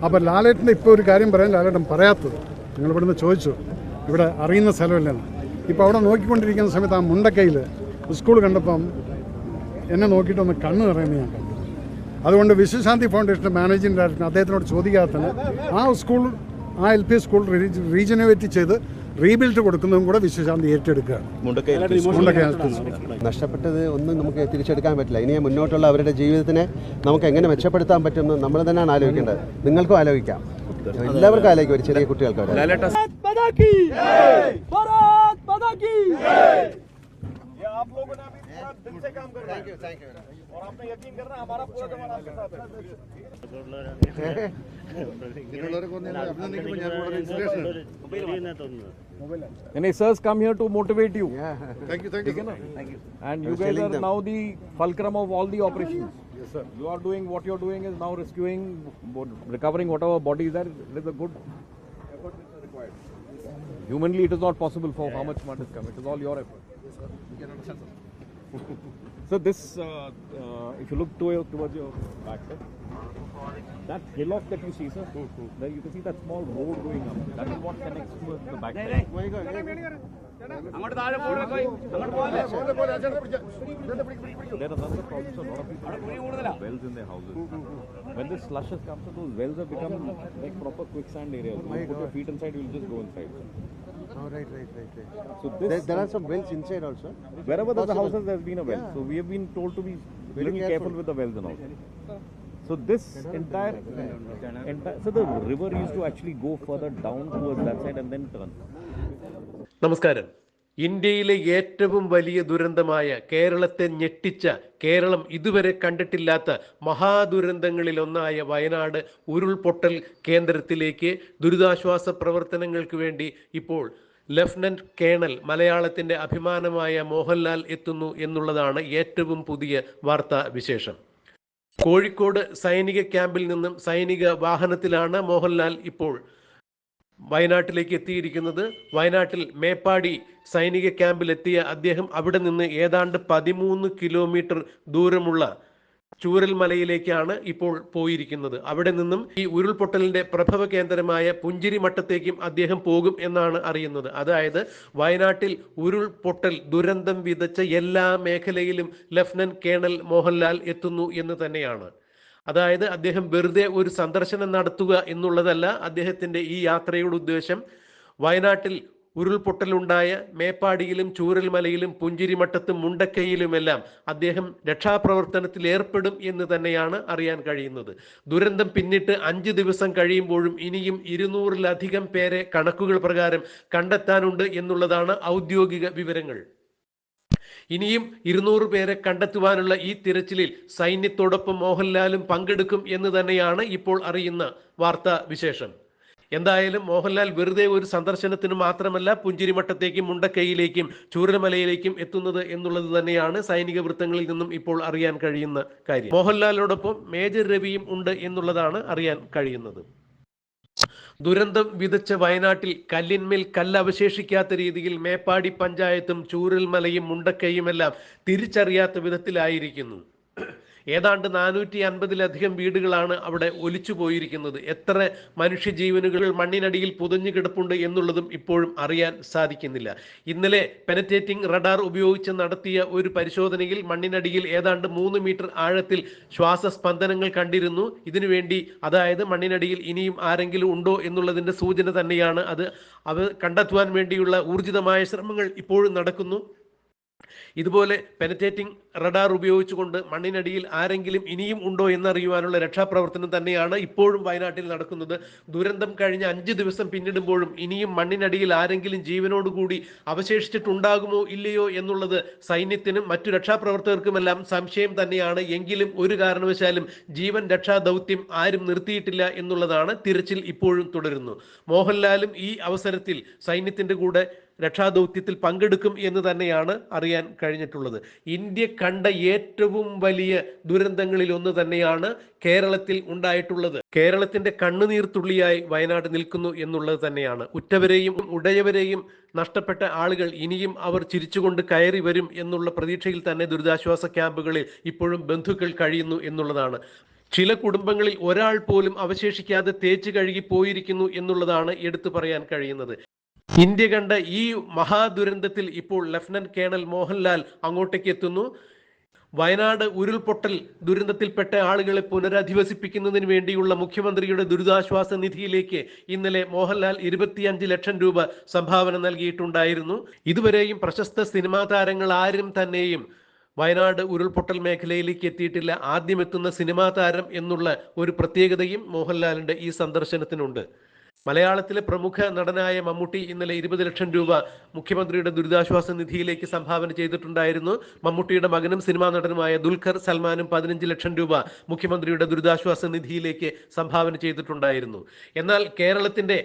അപ്പോൾ ലാലേട്ടൻ്റെ ഇപ്പോൾ ഒരു കാര്യം പറയാൻ ലാലേട്ടൻ പറയാത്തത് നിങ്ങൾ ഇവിടുന്ന് ചോദിച്ചു, ഇവിടെ അറിയുന്ന സ്ഥലമില്ലെന്ന്. ഇപ്പോൾ അവിടെ നോക്കിക്കൊണ്ടിരിക്കുന്ന സമയത്ത് ആ മുണ്ടക്കയിൽ സ്കൂൾ കണ്ടപ്പം എന്നെ നോക്കിയിട്ടൊന്ന് കണ്ണ് നിറയുന്നത് ഞാൻ കണ്ടു. അതുകൊണ്ട് വിശ്വശാന്തി ഫൗണ്ടേഷൻ്റെ മാനേജിംഗ് ഡയറക്ടർ അദ്ദേഹത്തിനോട് ചോദിക്കാതെ തന്നെ ആ സ്കൂൾ, ആ LP സ്കൂൾ റീജനുവേറ്റ് ചെയ്ത് റീബിൽഡ് കൊടുക്കുന്നതും കൂടെ വിശ്വശാന്തി ഏറ്റെടുക്കുകയാണ്. നഷ്ടപ്പെട്ടത് ഒന്നും നമുക്ക് തിരിച്ചെടുക്കാൻ പറ്റില്ല. ഇനി മുന്നോട്ടുള്ള അവരുടെ ജീവിതത്തിനെ നമുക്ക് എങ്ങനെ മെച്ചപ്പെടുത്താൻ പറ്റുമെന്ന് നമ്മൾ തന്നെയാണ് ആലോചിക്കേണ്ടത്. നിങ്ങൾക്കും ആലോചിക്കാം, എല്ലാവർക്കും ആലോചിക്കും, ഒരു ചെറിയ കുട്ടികൾക്ക്. आप लोगों ने अभी पूरा दिल से काम कर रहे हैं और आपने यकीन करना हमारा पूरा जमाना आपके साथ है. And sirs come here to motivate you. Thank you. And you guys are now the fulcrum of all the operations. Yes, sir. You are doing what you are doing is now rescuing, recovering whatever body is there. It is a good effort which is required. Humanly, it is not possible for how much mud is coming. It is all your effort. Yes, sir. We can understand, sir. So this, if you look towards your back, sir, that hillock that you see, sir, there you can see that small road going up. That is what connects to the back side. There are other problems. A lot of people have wells in their houses. When this slushes comes, so those wells have become like proper quicksand areas. You put your feet inside, you will just go inside. Oh, right. So this, there are some wells inside also. Wherever there's a houses, there's been a well. So we have been told to be very careful with the wells and all. So this entire, so the river used to actually go further down towards that side and then turn. നമസ്കാരം. ഇന്ത്യയിലെ ഏറ്റവും വലിയ ദുരന്തമായ, കേരളത്തെ ഞെട്ടിച്ച, കേരളം ഇതുവരെ കണ്ടിട്ടില്ലാത്ത മഹാദുരന്തങ്ങളിലൊന്നായ വയനാട് ഉരുൾപൊട്ടൽ കേന്ദ്രത്തിലേക്ക് ദുരിതാശ്വാസ പ്രവർത്തനങ്ങൾക്ക് വേണ്ടി ഇപ്പോൾ ലഫ്റ്റനന്റ് കേണൽ, മലയാളത്തിൻ്റെ അഭിമാനമായ മോഹൻലാൽ എത്തുന്നു എന്നുള്ളതാണ് ഏറ്റവും പുതിയ വാർത്താ വിശേഷം. കോഴിക്കോട് സൈനിക ക്യാമ്പിൽ നിന്നും സൈനിക വാഹനത്തിലാണ് മോഹൻലാൽ ഇപ്പോൾ വയനാട്ടിലേക്ക് എത്തിയിരിക്കുന്നത്. വയനാട്ടിൽ മേപ്പാടി സൈനിക ക്യാമ്പിലെത്തിയ അദ്ദേഹം അവിടെ നിന്ന് ഏതാണ്ട് 13 കിലോമീറ്റർ ദൂരമുള്ള ചൂരൽമലയിലേക്കാണ് ഇപ്പോൾ പോയിരിക്കുന്നത്. അവിടെ നിന്നും ഈ ഉരുൾപൊട്ടലിന്റെ പ്രഭവ കേന്ദ്രമായ പുഞ്ചിരിമട്ടത്തേക്കും അദ്ദേഹം പോകും എന്നാണ് അറിയുന്നത്. അതായത് വയനാട്ടിൽ ഉരുൾപൊട്ടൽ ദുരന്തം വിതച്ച എല്ലാ മേഖലയിലും ലഫ്റ്റനന്റ് കേണൽ മോഹൻലാൽ എത്തുന്നു എന്ന് തന്നെയാണ്. അതായത് അദ്ദേഹം വെറുതെ ഒരു സന്ദർശനം നടത്തുക എന്നുള്ളതല്ല അദ്ദേഹത്തിൻ്റെ ഈ യാത്രയുടെ ഉദ്ദേശം. വയനാട്ടിൽ ഉരുൾപൊട്ടലുണ്ടായ മേപ്പാടിയിലും ചൂരൽമലയിലും പുഞ്ചിരിമട്ടത്തും മുണ്ടക്കയിലുമെല്ലാം അദ്ദേഹം രക്ഷാപ്രവർത്തനത്തിൽ ഏർപ്പെടും എന്ന് തന്നെയാണ് അറിയാൻ കഴിയുന്നത്. ദുരന്തം പിന്നിട്ട് 5 ദിവസം കഴിയുമ്പോഴും ഇനിയും 200-ലധികം പേരെ കണക്കുകൾ പ്രകാരം കണ്ടെത്താനുണ്ട് എന്നുള്ളതാണ് ഔദ്യോഗിക വിവരങ്ങൾ. ഇനിയും 200 പേരെ കണ്ടെത്തുവാനുള്ള ഈ തിരച്ചിലിൽ സൈന്യത്തോടൊപ്പം മോഹൻലാലും പങ്കെടുക്കും എന്ന് തന്നെയാണ് ഇപ്പോൾ അറിയുന്ന വാർത്താ വിശേഷം. എന്തായാലും മോഹൻലാൽ വെറുതെ ഒരു സന്ദർശനത്തിന് മാത്രമല്ല പുഞ്ചിരിമട്ടത്തേക്കും മുണ്ടക്കൈയിലേക്കും ചൂരൽമലയിലേക്കും എത്തുന്നത് എന്നുള്ളത് തന്നെയാണ് സൈനിക വൃത്തങ്ങളിൽ നിന്നും ഇപ്പോൾ അറിയാൻ കഴിയുന്ന കാര്യം. മോഹൻലാലിനോടൊപ്പം മേജർ രവിയും ഉണ്ട് എന്നുള്ളതാണ് അറിയാൻ കഴിയുന്നത്. ദുരന്തം വിതച്ച വയനാട്ടിൽ കല്ലിന്മേൽ കല്ലവശേഷിക്കാത്ത രീതിയിൽ മേപ്പാടി പഞ്ചായത്തും ചൂരൽമലയും മുണ്ടക്കൈയുമെല്ലാം തിരിച്ചറിയാത്ത വിധത്തിലായിരിക്കുന്നു. ഏതാണ്ട് 450-ലധികം വീടുകളാണ് അവിടെ ഒലിച്ചു പോയിരിക്കുന്നത്. എത്ര മനുഷ്യജീവനുകൾ മണ്ണിനടിയിൽ പുതഞ്ഞു കിടപ്പുണ്ട് എന്നുള്ളതും ഇപ്പോഴും അറിയാൻ സാധിക്കുന്നില്ല. ഇന്നലെ പെനറ്റേറ്റിംഗ് റഡാർ ഉപയോഗിച്ച് നടത്തിയ ഒരു പരിശോധനയിൽ മണ്ണിനടിയിൽ ഏതാണ്ട് 3 മീറ്റർ ആഴത്തിൽ ശ്വാസസ്പന്ദനങ്ങൾ കണ്ടിരുന്നു. ഇതിനുവേണ്ടി, അതായത് മണ്ണിനടിയിൽ ഇനിയും ആരെങ്കിലും ഉണ്ടോ എന്നുള്ളതിൻ്റെ സൂചന തന്നെയാണ് അത്. അവ കണ്ടെത്തുവാൻ വേണ്ടിയുള്ള ഊർജിതമായ ശ്രമങ്ങൾ ഇപ്പോഴും നടക്കുന്നു. ഇതുപോലെ പെനറ്റേറ്റിംഗ് റഡാർ ഉപയോഗിച്ചുകൊണ്ട് മണ്ണിനടിയിൽ ആരെങ്കിലും ഇനിയും ഉണ്ടോ എന്നറിയുവാനുള്ള രക്ഷാപ്രവർത്തനം തന്നെയാണ് ഇപ്പോഴും വയനാട്ടിൽ നടക്കുന്നത്. ദുരന്തം കഴിഞ്ഞ് 5 ദിവസം പിന്നിടുമ്പോഴും ഇനിയും മണ്ണിനടിയിൽ ആരെങ്കിലും ജീവനോടുകൂടി അവശേഷിച്ചിട്ടുണ്ടാകുമോ ഇല്ലയോ എന്നുള്ളത് സൈന്യത്തിനും മറ്റു രക്ഷാപ്രവർത്തകർക്കുമെല്ലാം സംശയം തന്നെയാണ്. എങ്കിലും ഒരു കാരണവശാലും ജീവൻ രക്ഷാ ദൗത്യം ആരും നിർത്തിയിട്ടില്ല എന്നുള്ളതാണ്. തിരച്ചിൽ ഇപ്പോഴും തുടരുന്നു. മോഹൻലാലും ഈ അവസരത്തിൽ സൈന്യത്തിൻ്റെ കൂടെ രക്ഷാദൗത്യത്തിൽ പങ്കെടുക്കും എന്ന് തന്നെയാണ് അറിയാൻ കഴിഞ്ഞിട്ടുള്ളത്. ഇന്ത്യ കണ്ട ഏറ്റവും വലിയ ദുരന്തങ്ങളിൽ ഒന്ന് തന്നെയാണ് കേരളത്തിൽ ഉണ്ടായിട്ടുള്ളത്. കേരളത്തിന്റെ കണ്ണുനീർ തുള്ളിയായി വയനാട് നിൽക്കുന്നു എന്നുള്ളത് തന്നെയാണ്. ഉറ്റവരെയും ഉടയവരെയും നഷ്ടപ്പെട്ട ആളുകൾ ഇനിയും അവർ ചിരിച്ചുകൊണ്ട് കയറി വരും എന്നുള്ള പ്രതീക്ഷയിൽ തന്നെ ദുരിതാശ്വാസ ക്യാമ്പുകളിൽ ഇപ്പോഴും ബന്ധുക്കൾ കഴിയുന്നു എന്നുള്ളതാണ്. ചില കുടുംബങ്ങളിൽ ഒരാൾ പോലും അവശേഷിക്കാതെ തേച്ച് കഴുകി പോയിരിക്കുന്നു എന്നുള്ളതാണ് എടുത്തു പറയാൻ കഴിയുന്നത്. ഇന്ത്യ കണ്ട ഈ മഹാദുരന്തത്തിൽ ഇപ്പോൾ ലഫ്റ്റനന്റ് കേണൽ മോഹൻലാൽ അങ്ങോട്ടേക്ക് എത്തുന്നു. വയനാട് ഉരുൾപൊട്ടൽ ദുരന്തത്തിൽപ്പെട്ട ആളുകളെ പുനരധിവസിപ്പിക്കുന്നതിന് വേണ്ടിയുള്ള മുഖ്യമന്ത്രിയുടെ ദുരിതാശ്വാസ നിധിയിലേക്ക് ഇന്നലെ മോഹൻലാൽ 25 ലക്ഷം രൂപ സംഭാവന നൽകിയിട്ടുണ്ടായിരുന്നു. ഇതുവരെയും പ്രശസ്ത സിനിമാ താരങ്ങൾ ആരും തന്നെയും വയനാട് ഉരുൾപൊട്ടൽ മേഖലയിലേക്ക് എത്തിയിട്ടില്ല. ആദ്യം എത്തുന്ന സിനിമാ താരം എന്നുള്ള ഒരു പ്രത്യേകതയും മോഹൻലാലിന്റെ ഈ സന്ദർശനത്തിനുണ്ട്. മലയാളത്തിലെ പ്രമുഖ നടനായ മമ്മൂട്ടി ഇന്നലെ 20 ലക്ഷം രൂപ മുഖ്യമന്ത്രിയുടെ ദുരിതാശ്വാസ നിധിയിലേക്ക് സംഭാവന ചെയ്തിട്ടുണ്ടായിരുന്നു. മമ്മൂട്ടിയുടെ മകനും സിനിമാ നടനുമായ ദുൽഖർ സൽമാനും 15 ലക്ഷം രൂപ മുഖ്യമന്ത്രിയുടെ ദുരിതാശ്വാസ നിധിയിലേക്ക് സംഭാവന ചെയ്തിട്ടുണ്ടായിരുന്നു. എന്നാൽ കേരളത്തിന്റെ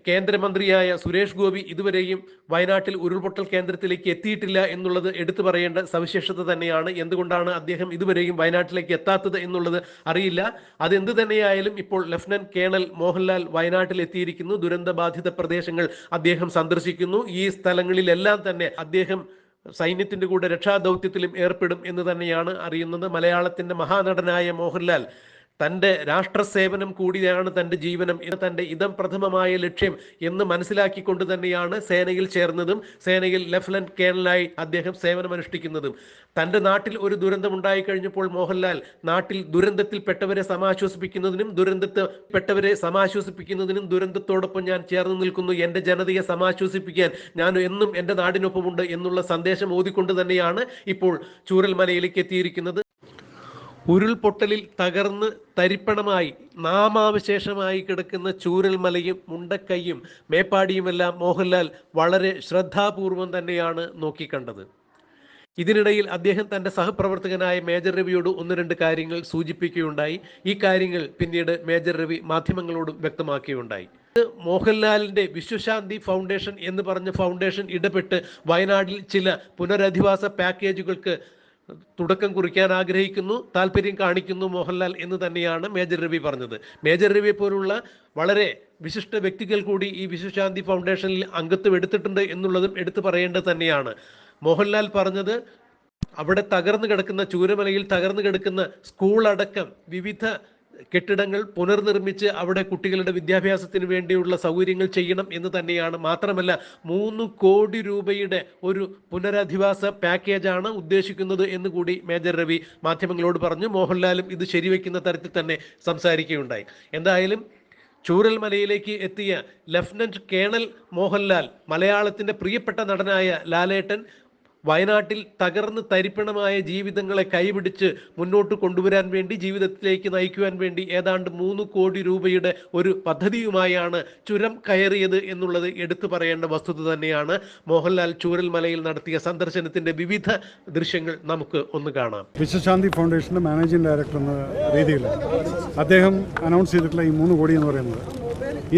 കേന്ദ്രമന്ത്രിയായ സുരേഷ് ഗോപി ഇതുവരെയും വയനാട്ടിൽ ഉരുൾപൊട്ടൽ കേന്ദ്രത്തിലേക്ക് എത്തിയിട്ടില്ല എന്നുള്ളത് എടുത്തു പറയേണ്ട സവിശേഷത തന്നെയാണ്. എന്തുകൊണ്ടാണ് അദ്ദേഹം ഇതുവരെയും വയനാട്ടിലേക്ക് എത്താത്തത് എന്നുള്ളത് അറിയില്ല. അതെന്ത് തന്നെയായാലും ഇപ്പോൾ ലഫ്റ്റനന്റ് കേണൽ മോഹൻലാൽ വയനാട്ടിൽ എത്തിയിരിക്കുന്നു. ദുരന്തബാധിത പ്രദേശങ്ങൾ അദ്ദേഹം സന്ദർശിക്കുന്നു. ഈ സ്ഥലങ്ങളിലെല്ലാം തന്നെ അദ്ദേഹം സൈന്യത്തിന്റെ കൂടെ രക്ഷാദൗത്യത്തിലും ഏർപ്പെടും എന്ന് തന്നെയാണ് അറിയുന്നത്. മലയാളത്തിന്റെ മഹാനടനായ മോഹൻലാൽ തൻ്റെ രാഷ്ട്രസേവനം കൂടിയാണ് തൻ്റെ ജീവനം, തൻ്റെ ഇതം പ്രഥമമായ ലക്ഷ്യം എന്ന് മനസ്സിലാക്കിക്കൊണ്ട് തന്നെയാണ് സേനയിൽ ചേർന്നതും സേനയിൽ ലഫ്റ്റനന്റ് കേണലായി അദ്ദേഹം സേവനമനുഷ്ഠിക്കുന്നതും. തൻ്റെ നാട്ടിൽ ഒരു ദുരന്തം ഉണ്ടായിക്കഴിഞ്ഞപ്പോൾ മോഹൻലാൽ നാട്ടിൽ ദുരന്തത്തിൽപ്പെട്ടവരെ സമാശ്വസിപ്പിക്കുന്നതിനും ദുരന്തത്തോടൊപ്പം ഞാൻ ചേർന്ന് നിൽക്കുന്നു, എൻ്റെ ജനതയെ സമാശ്വസിപ്പിക്കാൻ ഞാൻ എന്നും എൻ്റെ നാടിനൊപ്പമുണ്ട് എന്നുള്ള സന്ദേശം ഓതിക്കൊണ്ട് തന്നെയാണ് ഇപ്പോൾ ചൂരൽമലയിലേക്ക് എത്തിയിരിക്കുന്നത്. ഉരുൾപൊട്ടലിൽ തകർന്ന് തരിപ്പണമായി നാമാവശേഷമായി കിടക്കുന്ന ചൂരൽമലയും മുണ്ടക്കൈയും മേപ്പാടിയുമെല്ലാം മോഹൻലാൽ വളരെ ശ്രദ്ധാപൂർവം തന്നെയാണ് നോക്കിക്കണ്ടത്. ഇതിനിടയിൽ അദ്ദേഹം തൻ്റെ സഹപ്രവർത്തകനായ മേജർ രവിയോട് 1-2 കാര്യങ്ങൾ സൂചിപ്പിക്കുകയുണ്ടായി. ഈ കാര്യങ്ങൾ പിന്നീട് മേജർ രവി മാധ്യമങ്ങളോടും വ്യക്തമാക്കുകയുണ്ടായി. മോഹൻലാലിൻ്റെ വിശ്വശാന്തി ഫൗണ്ടേഷൻ എന്ന് പറഞ്ഞ ഫൗണ്ടേഷൻ ഇടപെട്ട് വയനാട്ടിൽ ചില പുനരധിവാസ പാക്കേജുകൾക്ക് തുടക്കം കുറിക്കാൻ ആഗ്രഹിക്കുന്നു, താല്പര്യം കാണിക്കുന്നു മോഹൻലാൽ എന്ന് തന്നെയാണ് മേജർ രവി പറഞ്ഞത്. മേജർ രവിയെ പോലുള്ള വളരെ വിശിഷ്ട വ്യക്തികൾ കൂടി ഈ വിശ്വശാന്തി ഫൗണ്ടേഷനിൽ അംഗത്വം എടുത്തിട്ടുണ്ട് എന്നുള്ളതും എടുത്തു പറയേണ്ടത് തന്നെയാണ്. മോഹൻലാൽ പറഞ്ഞത് അവിടെ ചൂരൽമലയിൽ തകർന്നു കിടക്കുന്ന സ്കൂൾ അടക്കം വിവിധ കെട്ടിടങ്ങൾ പുനർനിർമ്മിച്ച് അവിടെ കുട്ടികളുടെ വിദ്യാഭ്യാസത്തിന് വേണ്ടിയുള്ള സൗകര്യങ്ങൾ ചെയ്യണം എന്ന് തന്നെയാണ്. മാത്രമല്ല 3 കോടി രൂപയുടെ ഒരു പുനരധിവാസ പാക്കേജാണ് ഉദ്ദേശിക്കുന്നത് എന്ന് കൂടി മേജർ രവി മാധ്യമങ്ങളോട് പറഞ്ഞു. മോഹൻലാലും ഇത് ശരിവെക്കുന്ന തരത്തിൽ തന്നെ സംസാരിക്കുകയുണ്ടായി. എന്തായാലും ചൂരൽമലയിലേക്ക് എത്തിയ ലഫ്റ്റനന്റ് കേണൽ മോഹൻലാൽ, മലയാളത്തിൻ്റെ പ്രിയപ്പെട്ട നടനായ ലാലേട്ടൻ, വയനാട്ടിൽ തകർന്ന് തരിപ്പണമായ ജീവിതങ്ങളെ കൈപിടിച്ച് മുന്നോട്ട് കൊണ്ടുവരാൻ വേണ്ടി, ജീവിതത്തിലേക്ക് നയിക്കുവാൻ വേണ്ടി ഏതാണ്ട് 3 കോടി രൂപയുടെ ഒരു പദ്ധതിയുമായാണ് ചുരം കയറിയത് എന്നുള്ളത് എടുത്തു പറയേണ്ട വസ്തുത തന്നെയാണ്. മോഹൻലാൽ ചൂരൽമലയിൽ നടത്തിയ സന്ദർശനത്തിന്റെ വിവിധ ദൃശ്യങ്ങൾ നമുക്ക് ഒന്ന് കാണാം. വിശ്വശാന്തി ഫൗണ്ടേഷൻ്റെ മാനേജിംഗ് ഡയറക്ടർ എന്ന രീതിയിൽ അദ്ദേഹം അനൗൺസ് ചെയ്തിട്ടുള്ള ഈ 3 കോടി എന്ന് പറയുന്നത്,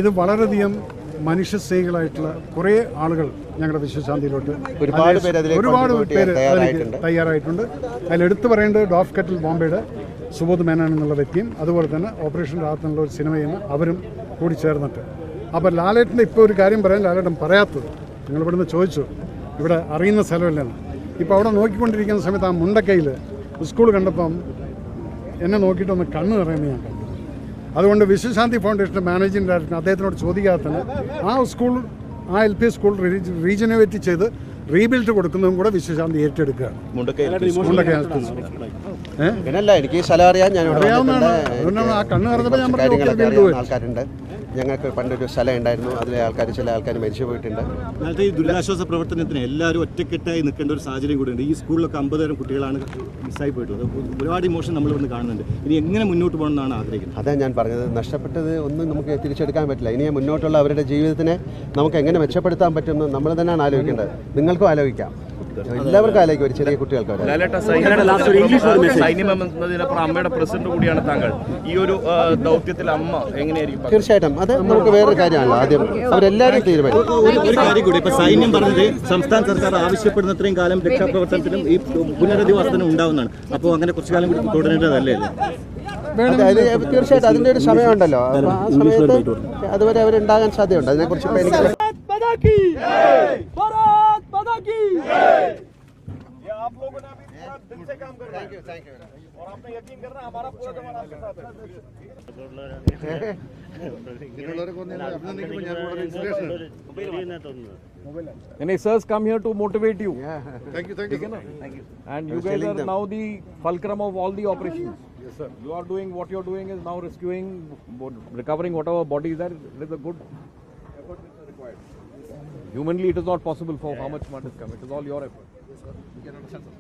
ഇത് വളരെയധികം മനുഷ്യസ്നേഹികളായിട്ടുള്ള കുറേ ആളുകൾ ഞങ്ങളുടെ വിശ്വശാന്തിയിലോട്ട് ഒരുപാട് പേര് തയ്യാറായിട്ടുണ്ട്. അതിലെടുത്തു പറയേണ്ടത് ഡോഫ് കെറ്റിൽ ബോംബെയുടെ സുബോധ് മേനോൻ എന്നുള്ള വ്യക്തിയും അതുപോലെ തന്നെ ഓപ്പറേഷൻ രാഹത്ത് എന്നുള്ള ഒരു സിനിമയെന്ന് അവരും കൂടി ചേർന്നിട്ട്. അപ്പോൾ ലാലേട്ടൻ്റെ ഇപ്പോൾ ഒരു കാര്യം പറയാൻ ലാലേട്ടൻ പറയാത്തത്, നിങ്ങൾ ഇവിടുന്ന് ചോദിച്ചു ഇവിടെ അറിയുന്ന സ്ഥലമില്ലെന്ന്. ഇപ്പോൾ അവിടെ നോക്കിക്കൊണ്ടിരിക്കുന്ന സമയത്ത് ആ മുണ്ടക്കൈയിൽ സ്കൂൾ കണ്ടപ്പം എന്നെ നോക്കിയിട്ടൊന്ന് കണ്ണ് നിറയുന്നത് ഞാൻ കണ്ടു. അതുകൊണ്ട് വിശ്വശാന്തി ഫൗണ്ടേഷൻ്റെ മാനേജിംഗ് ഡയറക്ടർ അദ്ദേഹത്തിനോട് ചോദിക്കാതെ തന്നെ ആ LP സ്കൂൾ റീജനറേറ്റ് ചെയ്ത് റീബിൽഡ് കൊടുക്കുന്നതും കൂടെ വിശ്വശാന്തി ഏറ്റെടുക്കുകയാണ്. എനിക്ക് ഈ സ്ഥലം അറിയാം, ഞാൻ അറിയാവുന്നതാണ്. ആ കണ്ണ് നിറഞ്ഞപ്പോൾ ഞാൻ പറഞ്ഞു ആൾക്കാരുണ്ട്. ഞങ്ങൾക്ക് പണ്ടൊരു സ്ഥലം ഉണ്ടായിരുന്നു, അതിലെ ചില ആൾക്കാർ മരിച്ചു പോയിട്ടുണ്ട്. നേരത്തെ ഈ ദുരിതാശ്വാസ പ്രവർത്തനത്തിന് എല്ലാവരും ഒറ്റക്കെട്ടായി നിൽക്കേണ്ട ഒരു സാഹചര്യം കൂടിയുണ്ട്. ഈ സ്കൂളിലൊക്കെ 50,000 കുട്ടികളാണ് മിസ്സായി പോയിട്ടുള്ളത്. ഒരുപാട് ഇമോഷൻ നമ്മൾ ഇവിടുന്ന് കാണുന്നുണ്ട്. ഇനി എങ്ങനെ മുന്നോട്ട് പോകണമെന്നാണ് ആഗ്രഹിക്കുന്നത്? അതാണ് ഞാൻ പറഞ്ഞത്, നഷ്ടപ്പെട്ടത് ഒന്നും നമുക്ക് തിരിച്ചെടുക്കാൻ പറ്റില്ല. ഇനി മുന്നോട്ടുള്ള അവരുടെ ജീവിതത്തിനെ നമുക്ക് എങ്ങനെ മെച്ചപ്പെടുത്താൻ പറ്റുമെന്ന് നമ്മൾ തന്നെയാണ് ആലോചിക്കേണ്ടത്. നിങ്ങൾക്കും ആലോചിക്കാം, എല്ലാവർക്കും ആലോചിക്കും, ഒരു ചെറിയ കുട്ടികൾക്ക്. അമ്മയുടെ പ്രസിഡന്റ് കൂടിയാണ് താങ്കൾ. ഈ ഒരു ദൗത്യത്തിൽ അമ്മ എങ്ങനെയായിരിക്കും? തീർച്ചയായിട്ടും അത് നമുക്ക് വേറൊരു കാര്യമാണല്ലോ. ആദ്യം അവരെല്ലാവരും തീരുമാനിക്കും. ഒരു കാര്യം കൂടി, ഇപ്പൊ സൈന്യം പറഞ്ഞത് സംസ്ഥാന സർക്കാർ ആവശ്യപ്പെടുന്നത്രയും കാലം രക്ഷാപ്രവർത്തനത്തിനും ഈ പുനരധിവാസത്തിനും ഉണ്ടാവുന്നതാണ്. അപ്പോൾ അങ്ങനെ കുറച്ചു കാലം കൂടി തുടരേണ്ടതല്ലേ? തീർച്ചയായിട്ടും അതിൻ്റെ ഒരു സമയമുണ്ടല്ലോ. അപ്പോൾ ആ സമയത്ത് അതുവരെ അവരുണ്ടാകാൻ സാധ്യതയുണ്ട്. അതിനെക്കുറിച്ച് ഇപ്പോൾ എനിക്ക് ये आप लोगों ने अभी पूरा दिल से काम कर रहे हैं। और आपने यकीन करना हमारा पूरा जमाना आपके साथ है Any sirs come here to motivate you. Thank you. And you guys are now the fulcrum of all the operations. Yes, sir. You are doing what you are doing is now rescuing, recovering whatever body is there. It is a good effort which is required. Humanly, it is not possible for how much mud is coming. It is all your effort. Yes, sir. You can understand, sir.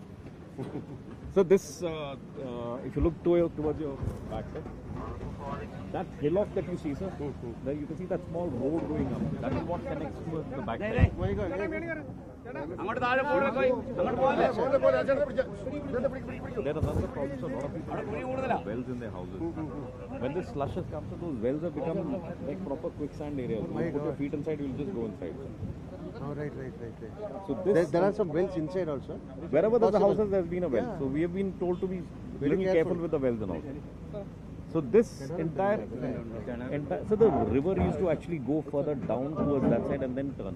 So this, if you look towards your back side, that hillock that you see, sir, there you can see that small road going up. That is what connects to the back side. There are other problems. A lot of people have wells in their houses. When this slush has come, so those wells have become like proper quicksand areas. You put your feet inside, you will just go inside. Oh, right. So this, There are some wells inside also. wherever there's a house, there's been a well. So we have been told to be Very little careful with the wells and all. So this entire, so the river used to actually go further down towards that side and then turn.